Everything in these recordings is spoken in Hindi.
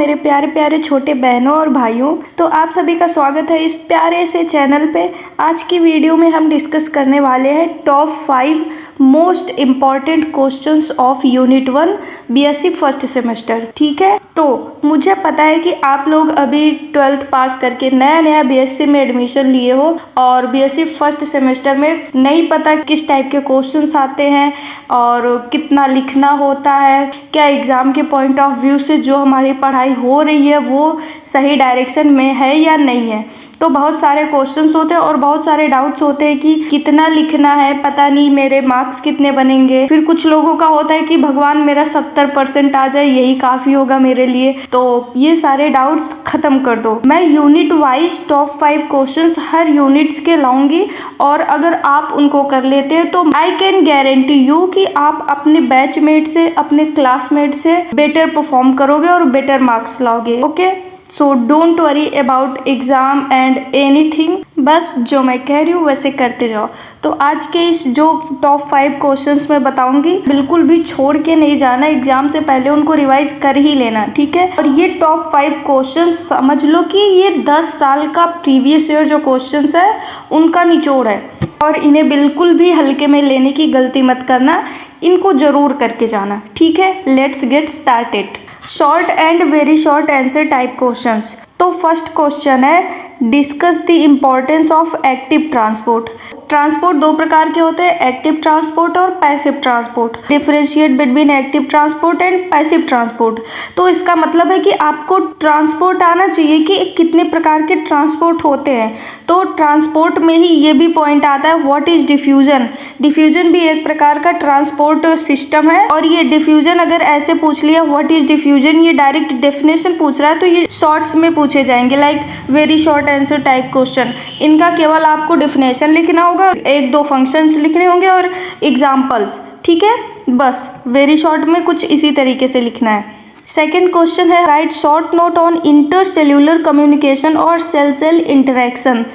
मेरे प्यारे प्यारे छोटे बहनों और भाइयों। तो आप सभी का स्वागत है इस प्यारे से चैनल पे। आज की वीडियो में हम डिस्कस करने वाले हैं top 5 most important questions of unit 1 BSc first semester. ठीक है, तो मुझे पता है कि आप लोग अभी 12th पास करके नया नया बीएससी में एडमिशन लिए हो और बीएससी फर्स्ट सेमेस्टर में नहीं पता किस टाइप के क्वेश्चंस आते हैं और कितना लिखना होता है, क्या एग्ज़ाम के पॉइंट ऑफ व्यू से जो हमारी पढ़ाई हो रही है वो सही डायरेक्शन में है या नहीं है। तो बहुत सारे क्वेश्चंस होते हैं और बहुत सारे डाउट्स होते हैं कि कितना लिखना है, पता नहीं मेरे मार्क्स कितने बनेंगे। फिर कुछ लोगों का होता है कि भगवान मेरा 70% आ जाए यही काफ़ी होगा मेरे लिए। तो ये सारे डाउट्स ख़त्म कर दो। मैं यूनिट वाइज टॉप 5 क्वेश्चंस हर यूनिट्स के लाऊंगी और अगर आप उनको कर लेते हैं तो आई कैन गारंटी यू कि आप अपने बैचमेट से, अपने क्लासमेट से बेटर परफॉर्म करोगे और बेटर मार्क्स लाओगे। Okay, so don't worry about exam and anything, बस जो मैं कह रही हूँ वैसे करते जाओ। तो आज के इस जो टॉप 5 क्वेश्चंस मैं बताऊंगी बिल्कुल भी छोड़ के नहीं जाना, एग्जाम से पहले उनको रिवाइज कर ही लेना। ठीक है, और ये टॉप 5 क्वेश्चंस समझ लो कि ये 10 साल का प्रीवियस ईयर जो क्वेश्चंस है उनका निचोड़ है और इन्हें बिल्कुल भी हल्के में लेने की गलती मत करना, इनको ज़रूर करके जाना। ठीक है, let's get started. Short and very short answer type questions. तो फर्स्ट क्वेश्चन है discuss the importance of active transport. Transport दो प्रकार के होते हैं, एक्टिव ट्रांसपोर्ट और passive transport. Differentiate between active transport and passive transport. तो इसका मतलब है कि आपको ट्रांसपोर्ट आना चाहिए कि कितने प्रकार के ट्रांसपोर्ट होते हैं। तो ट्रांसपोर्ट में ही ये भी पॉइंट आता है व्हाट इज डिफ्यूजन। डिफ्यूजन भी एक प्रकार का ट्रांसपोर्ट सिस्टम है और ये डिफ्यूजन अगर ऐसे पूछ लिया व्हाट इज डिफ्यूजन, ये डायरेक्ट डेफिनेशन पूछ रहा है तो ये शॉर्ट्स में पूछे जाएंगे, like very short answer type question. इनका केवल आपको डेफिनेशन लिखना होगा, 1-2 फंक्शंस लिखने होंगे और एग्जाम्पल्स। ठीक है, बस वेरी शॉर्ट में कुछ इसी तरीके से लिखना है। सेकेंड क्वेश्चन है write short note on intercellular communication और cell cell interaction.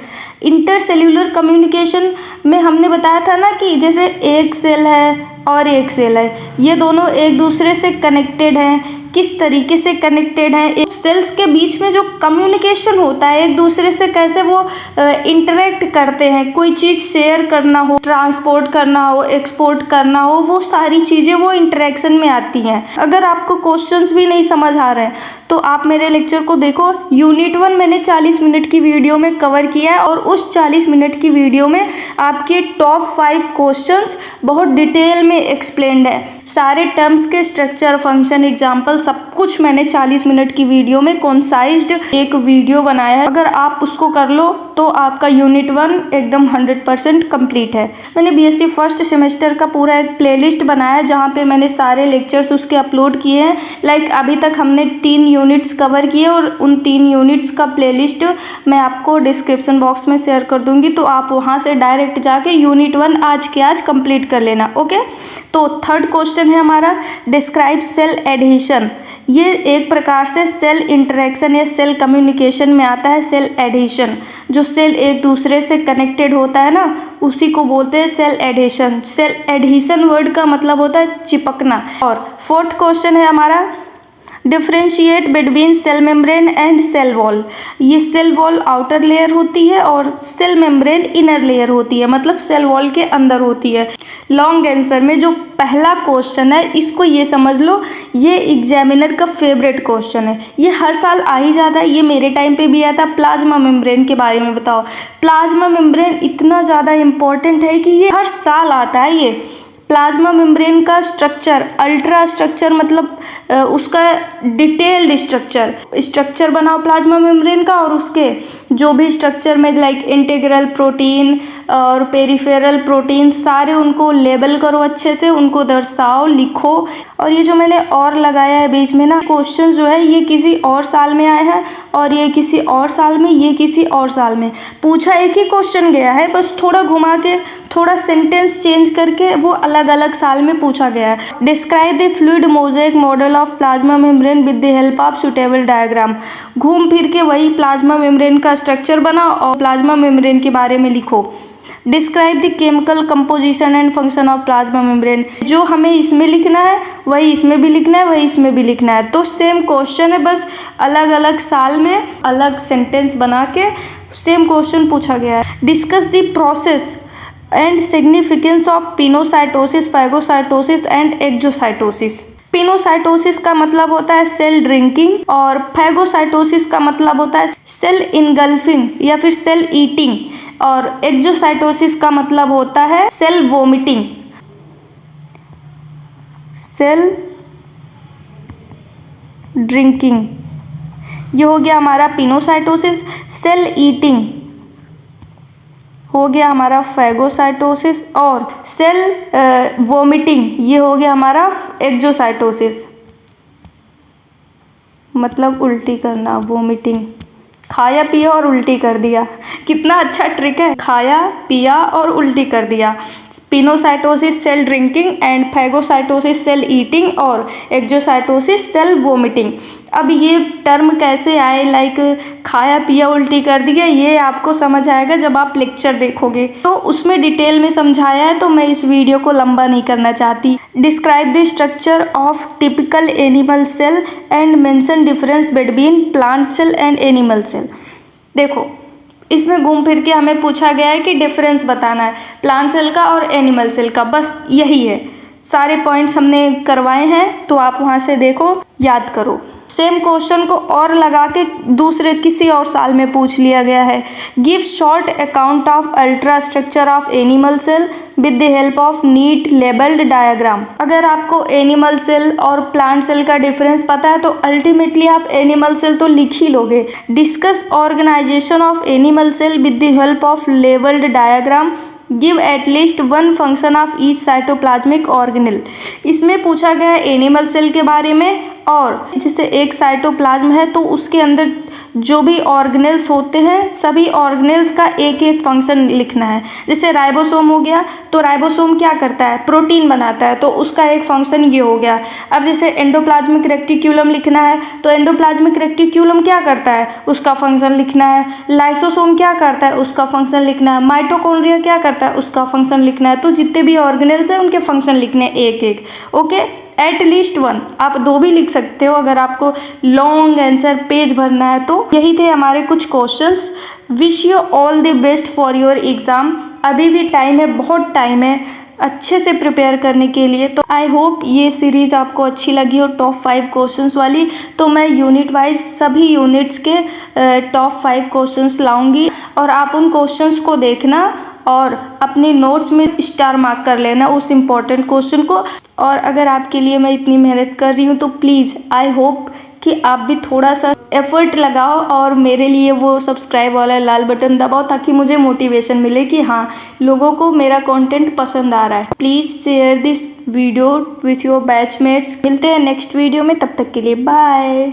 Intercellular communication में हमने बताया था ना कि जैसे एक सेल है और एक सेल है, ये दोनों एक दूसरे से कनेक्टेड हैं। किस तरीके से कनेक्टेड हैं, सेल्स के बीच में जो कम्युनिकेशन होता है एक दूसरे से कैसे वो इंटरेक्ट करते हैं, कोई चीज़ शेयर करना हो, ट्रांसपोर्ट करना हो, एक्सपोर्ट करना हो, वो सारी चीज़ें वो इंटरेक्शन में आती हैं। अगर आपको क्वेश्चंस भी नहीं समझ आ रहे हैं तो आप मेरे लेक्चर को देखो, यूनिट 1 मैंने 40 मिनट की वीडियो में कवर किया है और उस 40 मिनट की वीडियो में आपके टॉप 5 क्वेश्चंस बहुत डिटेल में एक्सप्लेन्ड है। सारे टर्म्स के स्ट्रक्चर, फंक्शन, एग्जाम्पल सब कुछ मैंने 40 मिनट की वीडियो में कॉन्साइज्ड एक वीडियो बनाया है। अगर आप उसको कर लो तो आपका यूनिट 1 एकदम 100% कंप्लीट है। मैंने बीएससी फर्स्ट सेमेस्टर का पूरा एक प्लेलिस्ट बनाया है जहाँ पे मैंने सारे लेक्चर्स उसके अपलोड किए हैं। लाइक अभी तक हमने 3 यूनिट्स कवर किए और उन 3 यूनिट्स का प्लेलिस्ट मैं आपको डिस्क्रिप्शन बॉक्स में शेयर कर दूंगी, तो आप वहाँ से डायरेक्ट जाके यूनिट 1 आज के आज कंप्लीट कर लेना। ओके, तो थर्ड क्वेश्चन है हमारा डिस्क्राइब सेल एडहेशन। ये एक प्रकार से सेल इंटरेक्शन या सेल कम्युनिकेशन में आता है। सेल एडहेशन, जो सेल एक दूसरे से कनेक्टेड होता है ना, उसी को बोलते हैं cell adhesion. Cell adhesion word का मतलब होता है चिपकना। और फोर्थ क्वेश्चन है हमारा differentiate between cell membrane and cell wall. ये सेल वॉल आउटर लेयर होती है और सेल मेम्ब्रेन इनर लेयर होती है, मतलब सेल वॉल के अंदर होती है। लॉन्ग आंसर में जो पहला क्वेश्चन है इसको ये समझ लो, ये एग्जामिनर का फेवरेट क्वेश्चन है, ये हर साल आ ही जाता है। ये मेरे टाइम पे भी आया था। प्लाज्मा मेम्ब्रेन के बारे में बताओ। प्लाज्मा मेम्ब्रेन इतना ज़्यादा इम्पोर्टेंट है कि ये हर साल आता है। ये प्लाज्मा मेम्ब्रेन का स्ट्रक्चर, अल्ट्रा स्ट्रक्चर मतलब उसका डिटेल्ड स्ट्रक्चर बनाओ प्लाज्मा मेम्ब्रेन का, और उसके जो भी स्ट्रक्चर में लाइक इंटीग्रल प्रोटीन और पेरिफेरल प्रोटीन सारे उनको लेबल करो अच्छे से, उनको दर्शाओ, लिखो। और ये जो मैंने और लगाया है बीच में ना क्वेश्चन जो है ये किसी और साल में आए हैं और ये किसी और साल में, ये किसी और साल में। पूछा एक ही क्वेश्चन गया है, बस थोड़ा घुमा के, थोड़ा सेंटेंस चेंज करके वो अलग अलग साल में पूछा गया है। Describe the fluid mosaic model of plasma membrane with the help of suitable diagram. घूम फिर के वही प्लाज्मा मेम्ब्रेन का स्ट्रक्चर बनाओ और प्लाज्मा मेम्ब्रेन के बारे में लिखो। Describe the chemical composition and function of plasma membrane. जो हमें इसमें लिखना है वही इसमें भी लिखना है, वही इसमें भी लिखना है। तो सेम क्वेश्चन है, बस अलग अलग साल में अलग सेंटेंस बना के सेम क्वेश्चन पूछा गया है। Discuss the process and significance of pinocytosis, phagocytosis and exocytosis. Pinocytosis का मतलब होता है सेल ड्रिंकिंग और फैगोसाइटोसिस का मतलब होता है सेल इनगल्फिंग या फिर सेल ईटिंग और एक्सोसाइटोसिस का मतलब होता है सेल वोमिटिंग। सेल ड्रिंकिंग ये हो गया हमारा पिनोसाइटोसिस। सेल ईटिंग हो गया हमारा फैगोसाइटोसिस और सेल वोमिटिंग ये हो गया हमारा एक्सोसाइटोसिस, मतलब उल्टी करना, वोमिटिंग। खाया पिया और उल्टी कर दिया, कितना अच्छा ट्रिक है, खाया पिया और उल्टी कर दिया। Pinocytosis cell drinking and phagocytosis cell eating और एक्सोसाइटोसिस सेल वोमिटिंग। अब ये टर्म कैसे आए, लाइक खाया पिया उल्टी कर दिया, ये आपको समझ आएगा जब आप लेक्चर देखोगे, तो उसमें डिटेल में समझाया है, तो मैं इस वीडियो को लंबा नहीं करना चाहती। Describe the structure of typical animal cell and mention difference between plant cell and animal cell. देखो इसमें घूम फिर के हमें पूछा गया है कि डिफरेंस बताना है प्लांट सेल का और एनिमल सेल का, बस यही है। सारे पॉइंट्स हमने करवाए हैं, तो आप वहाँ से देखो, याद करो। सेम क्वेश्चन को और लगा के दूसरे किसी और साल में पूछ लिया गया है। Give short account of ultra structure of animal cell with the help of neat labelled diagram. अगर आपको एनिमल सेल और प्लांट सेल का डिफरेंस पता है तो अल्टीमेटली आप एनिमल सेल तो लिख ही लोगे। Discuss organisation of animal cell with the help of labelled diagram. Give at least one function of each cytoplasmic organelle. इसमें पूछा गया है एनिमल सेल के बारे में, और जैसे एक साइटोप्लाज्म है तो उसके अंदर जो भी ऑर्गेनेल्स होते हैं सभी ऑर्गेनेल्स का एक एक फंक्शन लिखना है। जैसे राइबोसोम हो गया तो राइबोसोम क्या करता है, प्रोटीन बनाता है, तो उसका एक फंक्शन ये हो गया। अब जैसे एंडोप्लाज्मिक रेक्टिक्यूलम लिखना है तो एंडोप्लाज्मिक रेक्टिक्यूलम क्या करता है, उसका फंक्शन लिखना है। लाइसोसोम क्या करता है, उसका फंक्शन लिखना है। माइटोकॉन्ड्रिया क्या करता है, उसका फंक्शन लिखना है। तो जितने भी ऑर्गेनेल्स हैं उनके फंक्शन लिखने एक एक। ओके, एट लीस्ट वन, आप 2 भी लिख सकते हो अगर आपको लॉन्ग आंसर पेज भरना है तो। यही थे हमारे कुछ questions. Wish you all the best for your exam. अभी भी टाइम है, बहुत टाइम है अच्छे से प्रिपेयर करने के लिए। तो आई होप ये सीरीज़ आपको अच्छी लगी हो, टॉप 5 क्वेश्चंस वाली। तो मैं यूनिट वाइज सभी यूनिट्स के टॉप 5 क्वेश्चंस लाऊंगी और आप उन क्वेश्चंस को देखना और अपने नोट्स में स्टार मार्क कर लेना उस इम्पोर्टेंट क्वेश्चन को। और अगर आपके लिए मैं इतनी मेहनत कर रही हूँ तो प्लीज़ आई होप कि आप भी थोड़ा सा एफर्ट लगाओ और मेरे लिए वो सब्सक्राइब वाला लाल बटन दबाओ, ताकि मुझे मोटिवेशन मिले कि हाँ, लोगों को मेरा कंटेंट पसंद आ रहा है। Please share this video with your batchmates. मिलते हैं नेक्स्ट वीडियो में, तब तक के लिए बाय।